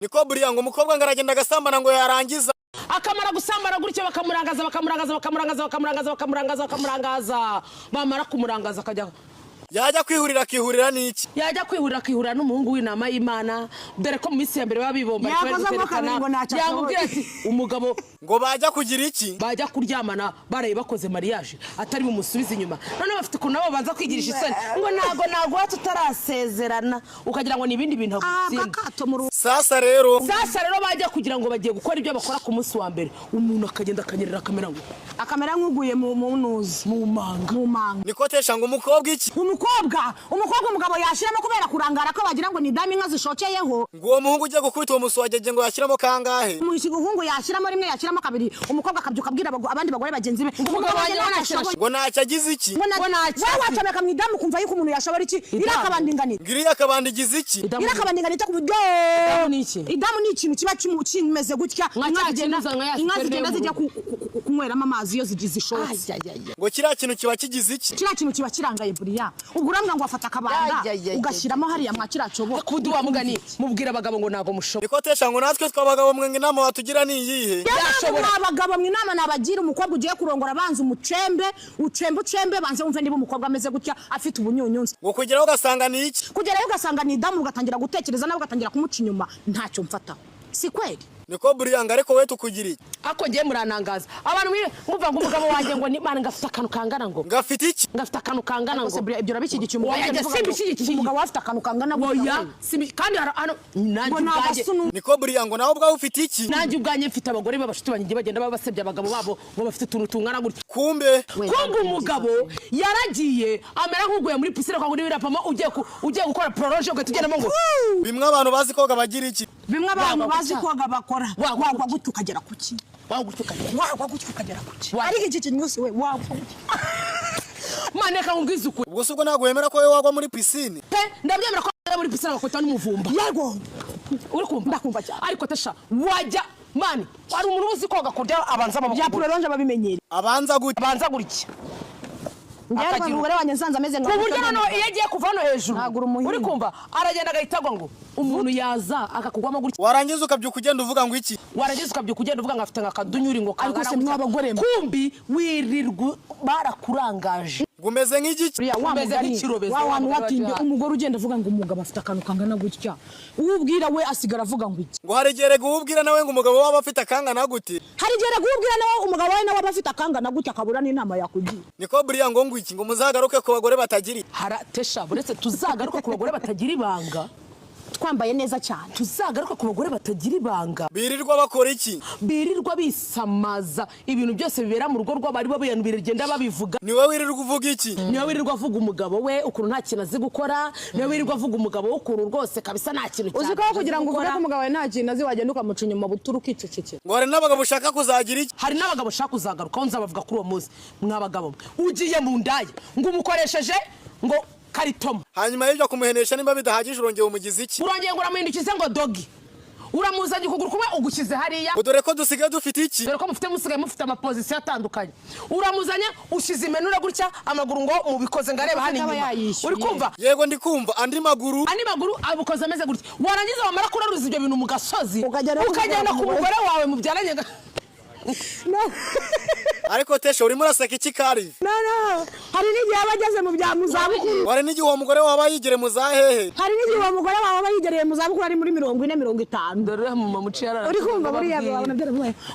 niko buriya ngo umukobwa ngaragenda agasambana ngo yarangiza akamara gusambana gutyo bakamurangaza bamara kumurangaza akajya yajya kwihurira n'iki yajya kwihurira n'umuhungu w'inama y'Imana dore ko mu minsi ya mbere babibomba yamubwira ati umugabo ngo bajya kugira iki bajya kuryamana baraye bakoze mariage atari bumusubiza inyuma none bafite ko nabo banza kwigirisha isoni ngo nago tutarasezerana ukagira ngo ni ibindi bintu agutsinda sasa rero bajya kugira ngo bagiye gukora ibyo bakora ku munsi wa mbere umuntu akagenda akanyerera akamera nk'uguye mu nuzi mu manga niko tesha ngo umukobwa iki umukobwa umugabo yashiramo kubera kurangara ko bagira ngo ni dami inka zishokeyeho ngo uwo muhungu ugiye gukubita uwo muswagege ngo yashiramo kangahe umuhungu yashiramo rimwe yashiramo kabiri umukobwa akabyuka abwira abandi bagore bagenzi be umugabo wanjye ngo ntacyo agize iki wacomeka mu idamu kumva yuko umuntu yashobora iki irakabandinganira ngiriya kabandigize iki irakabandinganira ku buryo idamu ni ikintu kiba kimeze gutya inka zigenda zijya kunyweramo amazi iyo zishotse ngo kiriya kintu kiba kigize iki kiriya kintu kiba kirangaye buriya ubwo urambwa ngo afata akabanga ugashyiramo hariya mwakiracobo kundi wa mugani mubwira abagabo ngo nago mushobo niko tesha ngo natwe twabagabo mwe inama watugira ni iyihe abagabo mwe inama nabagira umukobwa ugiye kurongora banza ucembe banze wumve niba umukobwa ameze gutya afite ubunyunyunzi ngo kugeraho ugasanga ni iki kugeraho ugasanga ni idamu ugatangira gutekereza nawe ugatangira kumuca inyuma ntacyo mfata si kweli niko buriyanga ariko we tukugira iki ako ngiye muranangaza abantu mwumva ngo umugabo wanjye ngo nimana ngafite akantu kangana ngo ngafite iki ngafite akantu kangana ngo ibyo rabishyigikiye umugabo afite akantu kangana oya kandi hano nanjye niko buriyanga nawe ubwawe ufite iki nanjye ubwanye mfite abagore babashuti banjye bagenda babasebya abagabo babo ngo bafite utuntu tungana gutya kumbe umugabo yaragiye amera nk'uguye muri pisine kwa nguri birapama ugiye gukora prologe ugatugenda ngo bimwe abantu bazi koga bagira iki bimwe abantu bazi koga bakora wagwa gutya ukagera kuki ariko iki kintu cyose we wagwa maneka ngwiza ukuri ubwo subwo ntago wemera ko we wagwa muri pisine ndabyemera ko muri pisine bakota n'umuvumba yego uri kumva ndakumva cyane ariko tesha wajya mani ari umuntu uzi koga kurya abanza ya prolonge babimenyere abanza gutya akagira umugore wanjye nsanze ameze nka buryo nano iyo agiye kuva hano hejuru uri kumva aragenda agahitagwa ngo umuntu yaza akakugwamo gutya warangiza ukabyuka ugenda uvuga ngo iki ngo afite nk'akadunyuri ngo kangana ariko se mwabagore kumbi wirirwa barakurangaje gumeze nk'igiki umeze nk'ikirobezo wantu watinde umugore ugenda avuga ngo umugabo afite akantu kangana gutya ubwira we asigara avuga ngo iki ngo harigere guubwira nawe ngo umugabo waba afite akangana gute harigere guubwira nawe umugabo we nawe afite akangana gutya akabura n'inama yakugira niko buriya ngo iki ngo muzagaruke ku bagore batagira haratesha buretse tuzagaruke ku bagore batagira ibanga twambaye neza cyane tuzagaruka ku bagore batagira ibanga birirwa bakora iki birirwa bisamaza ibintu byose bibera mu rugo rw'abari babuyantu biragenda babivuga niwe wirirwa uvuga iki niwe wirirwa avuga umugabo we ukuntu nta kintu azi gukora niwe wirirwa avuga umugabo we ukuntu rwose kabisa nta kintu uzi ko kugira ngo uvuge ko umugabo we nta kintu azi wagenda ukamuca inyuma buturu ukicecekera ngo hari n'abagabo ushaka kuzagira iki hari n'abagabo ushaka kuzagaruka nzabavuga kuri uwo munsi mw'abagabo ugiye mu ndaya ngo umukoresheje ngo karitoma hanyuma y'ibyo kumuhenesha nimba bidahagije urongeye umugize iki urongeye ngo uramuhindukize ngo dogi uramuzanye ukuguru kumwe ugushyize hariya dore ko dusigaye dufite iki dore ko musigaye mufite amapozisiyo atandukanye uramuzanye ushyize imenura gutya amaguru ngo mubikoze ngo areba hano inyuma uri kumva yego ndi kumva andi maguru abukoze ameze gutya warangiza wamara kuraruza ibyo bintu mu gasozi ukagenda ku mugore wawe mubyaranye ariko tesha urimo uraseka iki kari hari n'igihe aba ageze mu bya muzabukuru hari n'igihe uwo mugore waba yigere mu zahehe hari n'igihe uwo mugore waba yigereye mu zabukuru ari muri 40-50 dore mama muciyara uri kumva buriya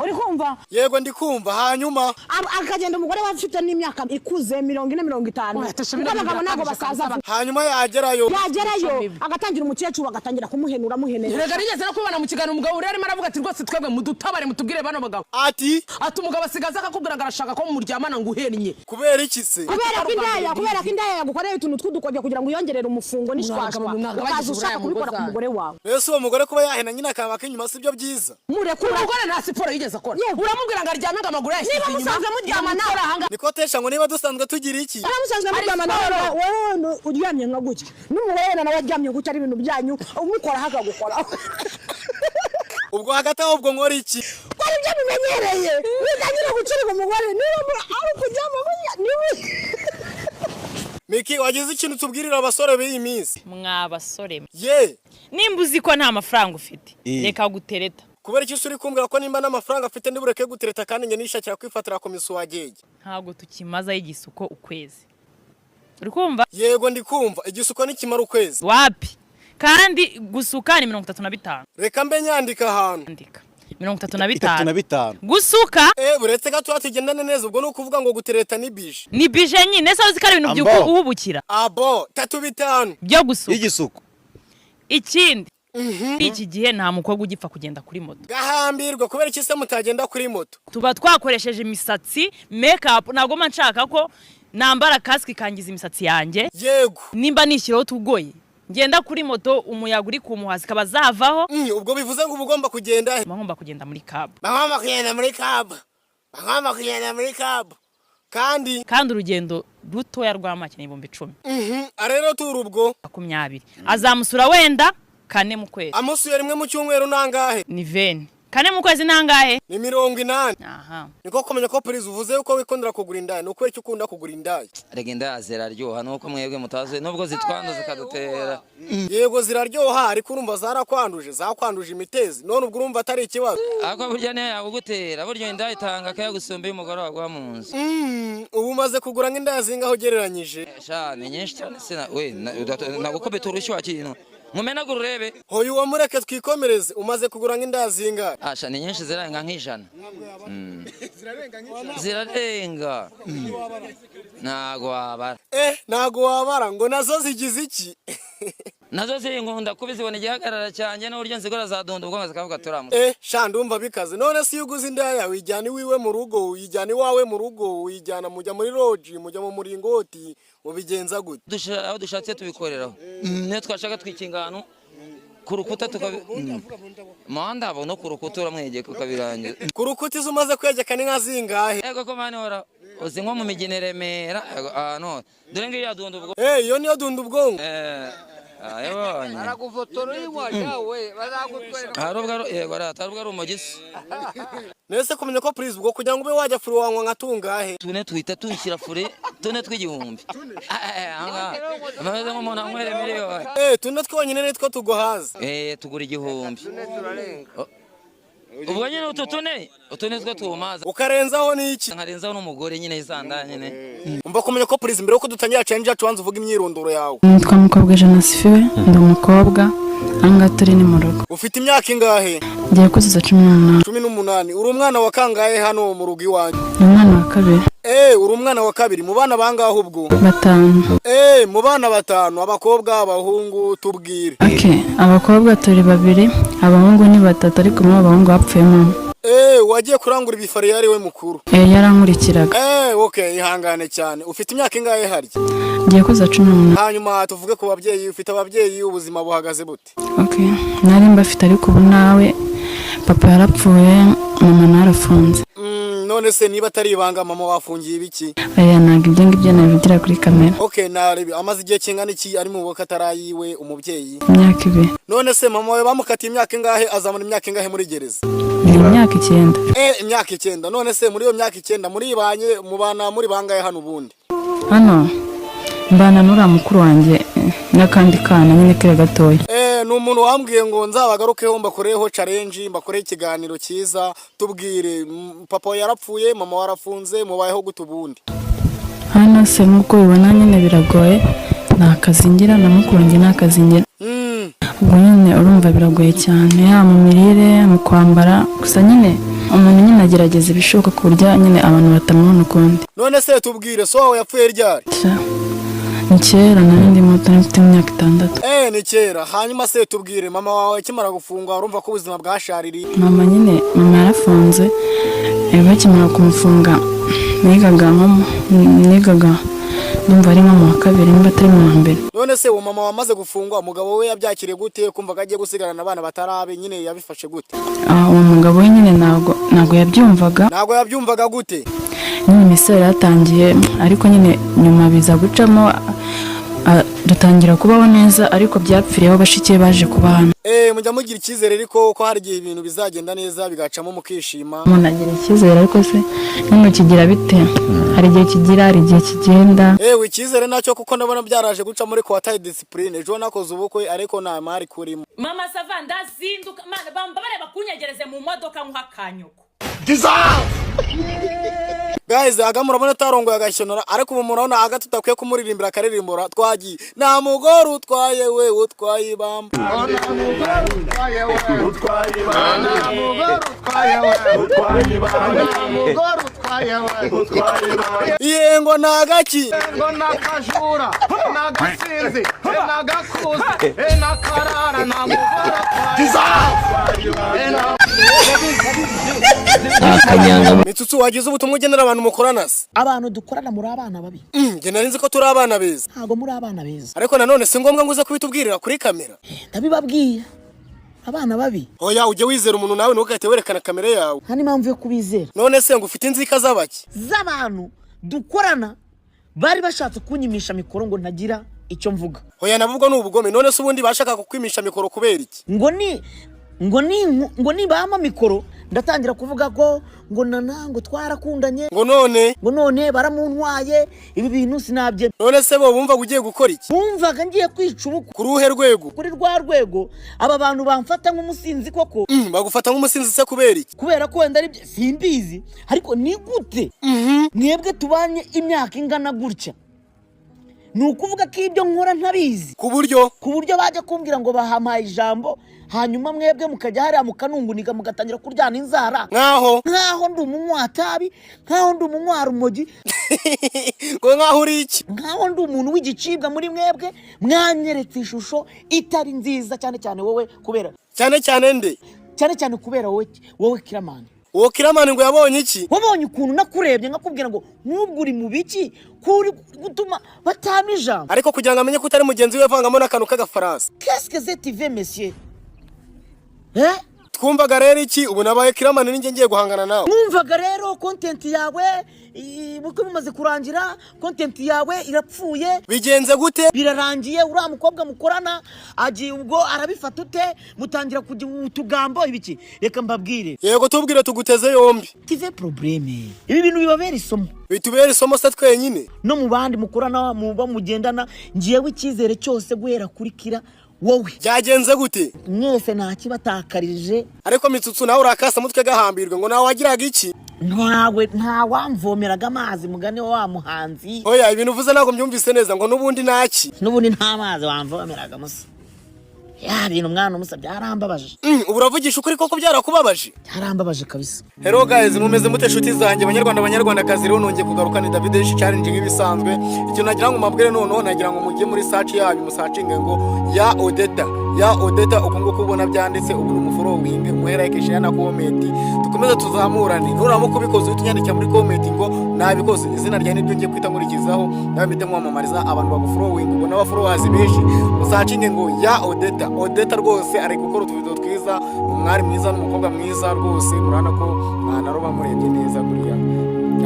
uri kumva yego ndi kumva hanyuma akagenda umugore wafite n'imyaka ikuze 40-50 abagabo ntabwo basaza hanyuma yagerayo agatangira umukecuru agatangira kumuhenura rega nigeze no kubana mu kiganiro umugabo rero arimo aravuga ati rwose twebwe mudutabare mutubwire bano bagabo ati umugabo asigaza akakubwira ngo arashaka ko muryamana ngo uhennye kubera iki se kubera ko indaya yagukoreye utuntu tw'udukoryo kugira ngo yongerere umufungo n'ishwashwa ukaza ushaka kubikora ku mugore wawe ese uwo mugore kuba yahena nyine akaba k'inyuma si byo byiza murekura umugore nta siporo yigeze akora uramubwira ngo aryame ngo amaguru yashyize inyuma niba musanzwe muryamana niko tesha ngo niba dusanzwe tugira iki musanzwe muryamana wowe uryamye nka gutya n'umugore nawe aryamye gutya ari ibintu byanyu umukora hakagukora ubwo hagati aho ubwo nkora iki kwari byo bimenyereye bitangira gucurika umugore niba ari kujyama Miki wagize ikintu tubwirira abasore b'iyi minsi mwabasore ye nimba uzi ko nta mafaranga ufite reka gutereta kubera iki uri kumbwira ko nimba n'amafaranga afite ndibureke gutereta kandi nge nishakira kwifatira komisiyo wagege ntabwo tukimaza igisuko ukwezi uri kumva yego ndi kumva igisuko nikimara ukwezi wapi kandi gusuka ni 35 reka mbe nyandika ahantu andika 35 gusuka buretse gato tugendane neza ubwo nukuvuga ngo gutereta ni bije ni bije nyine so zikari ibintu by'uko uhubukira abo 35 byo gusuka igisuko ikindi iki gihe nta mukobwa ugipfa kugenda kuri moto gahambirwa kubera iki se mutagenda kuri moto tuba twakoresheje imisatsi makeup ntabwo manshaka ko nambara kaski kangiza imisatsi yanjye yego nimba nishyiraho tugoye ngenda kuri moto umuyaga uri kumuhazi kaba zavaho ubwo bivuze ngo ubugomba kugenda ngomba kugenda muri cab kandi urugendo rutoya rw'amake n'ibihumbi 10 arero turubwo 20 azamusura wenda 4 mu kwezi amusuye rimwe mu cyumweru nangahe ni 20 4 mu kwezi nangahe ni 80 aha niko komenya ko police uvuze uko wikondera kugura indaya nuko icyo ukunda kugura indaya regenda ziraryoha nuko mwebwe mutaze nubwo zitwanduza kadutera yego ziraryoha ariko urumva zakwanduje imitezi none ubwo urumva atari ikibazo ako burya ne yagutera buryo indaya itanga kaya gusumba y'umugore wagwa mu nzu ubu maze kugura nk'indaya zingaho gereranyije ni nyinshi cyane sina we naguko beturushwa kintu mumenagura urebe hoyo wamureke twikomereze umaze kugura nk'indaya zingahe asha ni nyinshi zirarenga nk'ijana zirarenga ntago wabara ntago wabara ngo nazo zigize iki nazo zinkunda kubizibona igihagarara cyane n'uburyo nzigora zadunda ubwo zikavuga turamu sha ndumva bikaze none si yuguze indaya wijyana iwiwe mu rugo wijyana iwawe mu rugo wijyana mujya muri lodge mujya mu muringoti mubigenza gute aho dushatse tubikoreraho ne twashaka twikingano ku rukuta manda abo no ku rukuta uramwegeka ukabirangiza ku rukuta umaze kwegeka ni nka zingahe yego ko mani hora uzi nko mu mijyi Remera no dore ngiyo yadunda ubwo iyo niyo dunda ubwonko ayabonye aragufotora yawe bazagutwera harubwo yego aratarubwo umugisi nese kumenya ko please ubwo kugira ngo ube wajya furi wanwa nkatungahe tune twita tunshyira furi tune tw'igihumbi amaze nk'umuntu anywere miliyoni tune twonyine nitwo tugohaza tugura igihumbi ubwo nyine utune two tumaza ukarenzaho n'iki nkarenzaho n'umugore nyine isanda nyine umva kumenya ko please mbere uko dutangira challenge yacu wanze uvuga imyirondoro yawe nitwa mukobwa Janasifiwe ndi umukobwa anga turi ni mu rugo ufite imyaka ingahe ngiye kuzuza 18 uri umwana wa kangahe hano mu rugo iwanyu umwana wa kabiri uri umwana wa kabiri mu bana bangahe ubwo 5 mu bana 5 abakobwa abahungu tubwire abakobwa turi 2 abahungu ni 3 ariko mu abahungu bapfuyemo wagiye kurangura ibifari yari we mukuru yarankurikiraga ihangane cyane ufite imyaka ingahe harya ngiye kuza 18 hanyuma tuvuge ku babyeyi ufite ababyeyi ubuzima buhagaze bute nari mbafite ariko ubu nawe papa yarapfuye mama narafunze none se niba atari ibanga mama wafungiye ibiki ntabwo ibyo ngibyo nabigira kuri kamera narebi amaze igihe kingana iki ari mu bubaka atarayiwe umubyeyi imyaka 2 none se mama we bamukatiye imyaka ingahe azamara imyaka ingahe muri gereza imyaka 9 imyaka 9 none se muri iyo myaka 9 muri banye mubana muri bangahe hano ubundi hano mbana nura mukuru wanjye n'akandi kana nyine kire gatoya ni umuntu wambwiye ngo nzabagarukeho mbakoreho challenge mbakore ikiganiro cyiza tubwire papa yarapfuye mama warafunze mubayeho gutubundi hano se nkuko ubona nyine biragoye nakazingira na mukuru wanjye nakazingira ubwo nyine urumva biragoye cyane ya mu mirire mu kwambara gusa nyine umuntu nyine agerageza ibishoboka ku buryo nyine abantu batamubona ukundi none se tubwire so wawe yapfuye ryari ni kera narindi muto mfite imyaka 6 ni kera hanyuma se tubwire mama wawe kimara gufungwa urumva ko ubuzima bwashariri mama yarafunze bakimara kumufunga nigaga ndumva ari nko mu wa kabiri nimba atari mu wa mbere none se uwo mama wamaze gufungwa umugabo we yabyakiriye gute kumva kagiye gusigarana abana batarabe nyine yabifashe gute uwo mugabo we nyine ntago yabyumvaga gute nyine imisoro yatangiye ariko nyine nyuma biza gucamo dutangira kubaho neza ariko byapfiriyeho bashike baje kubana. Mujya mugira icyizere ariko ko hari igihe ibintu bizagenda neza bigacamo mukishima. Umuntu agira icyizere ariko se none kigira bite? Hari igihe kigira, hari igihe kigenda. Icyizere nacyo kuko ndabona byaraje guca muri quarter discipline. Ejo nakoze ubukwe ariko nta mari kurimo. Mama Sava ndazinduka mana bareba kunyegereze mu modoka nk'akanyuko. Guys, agamurabona tarongo yagashyonora ariko ubu murabona hagati tutakwiye kumuririmbira akaririmbora twagiye. Nta mugore utwaye we utwaye ibamba. Yengo nagaki. Ngo nakajura, nagasinzi, nagakuze, nakarara na mugore. Mitsutsu wagize ubutumwa ugenera abantu mukorana se. Abantu dukorana muri abana babi. Nge nari nzi ko turi abana beza. Ntago muri abana beza. Ariko nanone si ngombwa ngo uze kubitubwirira kuri kamera. Ndabibabwiye. Abana babi. Oya ujye wizera umuntu nawe ntukahite werekana kamera yawe. Hani impamvu yo kubizera. None se ngo ufite inzika z'abaki? Z'abantu dukorana bari bashatse kunyimisha mikoro ngo ntagira icyo mvuga. Oya nabubwo n'ubugome none se ubundi bashaka kukwimisha mikoro kubera iki? ngo ni bama mikoro ndatangira kuvuga ko ngo nanango twarakundanye ngo none baramuntwaye ibi bintu sinabye. None se bo bumva ugiye gukora iki? Bumvaga ngiye kwica ubuko. Ku ruhe rwego? Kuri rwa rwego aba bantu bamfata nk'umusinzi koko. Bagufata nk'umusinzi se kubera iki? Kubera ko wenda ari simbizi ariko ni gute mwebwe tubanye imyaka ingana gutya nukuvuga ko ibyo nkora ntabizi ku buryo baje kumbwira ngo bahamaye ijambo hanyuma mwebwe mukajya hariya mukanunguniga mugatangira kuryana inzara nkaho ndi umunyatabi nkaho ndi umunywarumogi ngo nkaho uri iki nkaho ndi umuntu w'igicibwa muri mwebwe mwanyeretse ishusho itari nziza cyane wowe kubera cyane nde cyane kubera wowe Kiramani. Uwo Kiramani ngo yabonye iki? Wabonye ukuntu nakurebye nkakubwira ngo nk'uburi mu biki kuri gutuma batamija. Ariko kugira ngo amenye ko utari mugenzi we vangamo n'akantu k'agafaransa. Qu'est-ce que c'est tu veux monsieur? Twumvaga rero iki ubu nabaye Kiramani ninjye ngiye guhangana nawe. Mwumvaga rero content yawe muko bimaze kurangira content yawe irapfuye. Bigenze gute? Birarangiye uriya mukobwa mukorana agiye ubwo arabifata ute mutangira kujya utugambo ibiki. Reka mbabwire. Yego tubwire tuguteze yombi. Tive probleme. Ibi bintu bibabera isomo. Bitubera isomo se twenyine. No mu bandi mukorana muba mugendana ngiyewe icyizere cyose guhera kuri Kira wowe. Byagenze gute? Mwese nta kibatakarije. Ariko Mitsutsu nawe urakasa mutwe gahambirwe ngo nawe wagiraga iki? Nta wamvomeraga amazi mugane wa muhanzi. Oya ibintu uvuze ntabwo mbyumvise neza ngo nubundi naki. Nubundi nta mazi wamvomeraga musa. Ya bintu mwana umusa byarambabaje. Ubu uravugisha ukuri koko byarakubabaje? Byarambabaje kabisa. Hello guys, mumeze mute nshuti zanjye abanyarwandakazi rero nongeye kugaruka ni David H challenge nk'ibisanzwe. Icyo nagira ngo mabwire noneho nagira ngo mujye muri search yanyu musacinge ngo ya Odeta uko nguko ubona byanditse ubu umufollowing muhera ikishya na comment dukomeze tuzamurane nuramo kubikoze utunyandikira muri comment ngo nabikoze izina rya nibyo ngiye kwita nkurikizaho nawe mpite mwamamariza abantu bagufollowing ngo n'aba followers benshi musacinge ngo ya Odeta rwose ari gukora utuvideo twiza umwari mwiza n'umukobwa mwiza rwose murana ko naroba murebye neza kuriya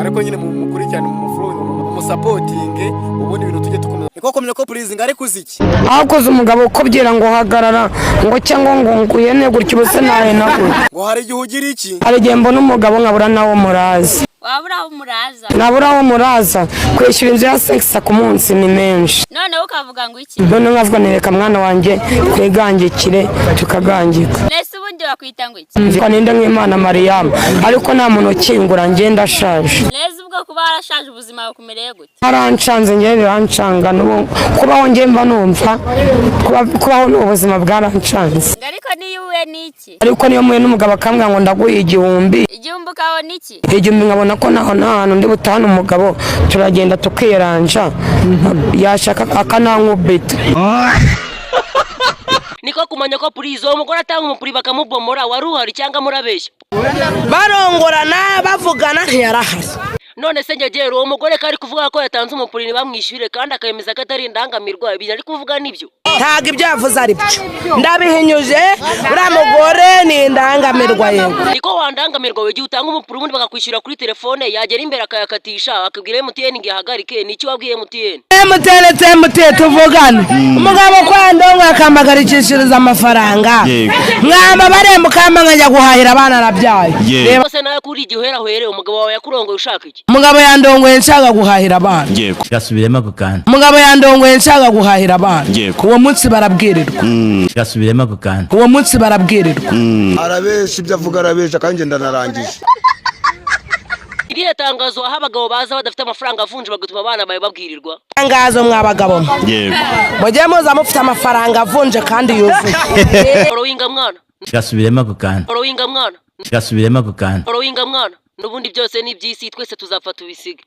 ariko nyine mukurikirane mu following mu supporting ubundi ibintu tujye tukomeza niko komye ko please ngare kuziki akoze umugabo ukobyera ngo hagarara ngo cyangwa ngo nguyene gutyo bose nawe nako ngo hari igihe ugira iki hari igihe mbona umugabo nkabura nawo murazi nabura muraza kwishyura inzu ya sex ku munsi ni menshi none ukavuga ngo iki none nkavuga nereka mwana wanjye kwigangikire tukagangika nese ubundi wakwita ngo iki kwa ninde nk'Imana Mariam ariko nta muntu ukingura ngenda ashaje nese ubwo kuba arashaje ubuzima bukumereye gute aranshanze ngiye birancanga n'ubu kubaho ngiye mba numva kubaho n'ubuzima bwaranshanze ariko niyo uwe niki ariko niyo muye n'umugabo akambwira ngo ndaguye igihumbi ukaho niki igihumbi nkabona ko naho nta ndi butahana umugabo turagenda tukiranja yashaka akanankubita niko kumanya ko purizo umugore atanga umupuri bakamubomora wari uhari cyangwa murabeshya barongorana bavugana ntiyarahari none se njye uwo mugore kari kuvuga ko yatanze umupuri ntibamwishyure kandi akayemeza ko atari indangamirwa ibyo ari kuvuga nibyo ntabwo ibyo yavuze ari byo ndabihinyuje uriya mugore ni indangamirwa yego niko wandangamirwa we gihe utanga umupuru ubundi bakakwishyura kuri telefone yagera imbere akayakatisha akabwira MTN ngo ihagarike niki wabwiye MTN tuvugane umugabo kwa ndongo akamagarikishiriza amafaranga mwamba baremba kama nkajya guhahira abana arabyaye bose nawe kuri igihera hwere umugabo wawe yakurongoye ushaka iki umugabo yandongoye nshaka guhahira abana gasubiremo ako kantu umugabo yandongoye nshaka guhahira abana uwo munsi barabwirirwa gasubiremo ako kantu uwo munsi barabwirirwa arabesha ibyo avuga arabesha kandi ngenda narangije iriya tangazo aho abagabo baza badafite amafaranga avunje bagatuma abana bawe babwirirwa tangazo mwabagabo mujye muza mufite amafaranga avunje kandi yuzuye orowinga mwana gasubiremo ako kantu orowinga mwana gasubiremo ako kantu orowinga mwana n'ubundi byose ni iby'isi twese tuzapfa tubisige